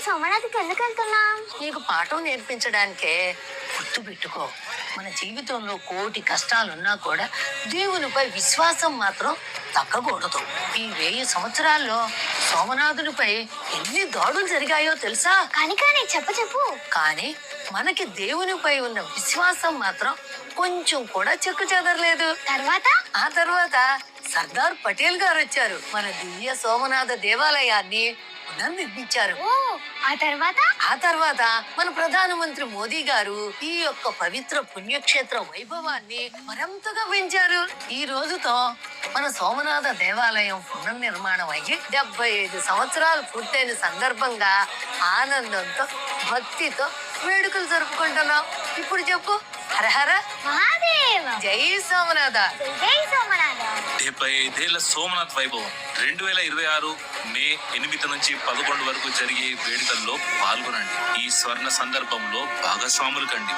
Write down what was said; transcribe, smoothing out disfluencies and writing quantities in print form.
సోమనాథ్కి ఎందుకు వెళ్తున్నాం? నీకు పాఠం నేర్పించడానికే. గుర్తుపెట్టుకో, మన జీవితంలో కోటి కష్టాలున్నా కూడా దేవునిపై విశ్వాసం మాత్రం తగ్గకూడదు. ఈ 1000 సంవత్సరాల్లో సోమనాథునిపై ఎన్ని దాడులు జరిగాయో తెలుసా? కానీ చెప్పు. కానీ మనకి దేవునిపై ఉన్న విశ్వాసం మాత్రం కొంచెం కూడా చెక్కు చెదరలేదు. ఆ తర్వాత సర్దార్ పటేల్ గారు వచ్చారు. మన దివ్య సోమనాథ దేవాలయాన్ని పునర్నిర్మించారు. ఆ తర్వాత మన ప్రధానమంత్రి మోదీ గారు ఈ యొక్క పవిత్ర పుణ్యక్షేత్ర వైభవాన్ని మరింతగా పెంచారు. ఈ రోజుతో మన సోమనాథ దేవాలయం పునర్నిర్మాణం అయ్యి 75 సంవత్సరాలు పూర్తయిన సందర్భంగా ఆనందంతో భక్తితో వేడుకలు జరుపుకుంటున్నాం. ఇప్పుడు చెప్పు, హర హర మహాదేవ, జై సోమనాథ. జై సోమనాథ. 75 ఏళ్ల సోమనాథ్ వైభవం 2026 మే 8 నుంచి 11 వరకు జరిగే వేడుకల్లో పాల్గొనండి. ఈ స్వర్ణ సందర్భంలో భాగస్వాములు కండి.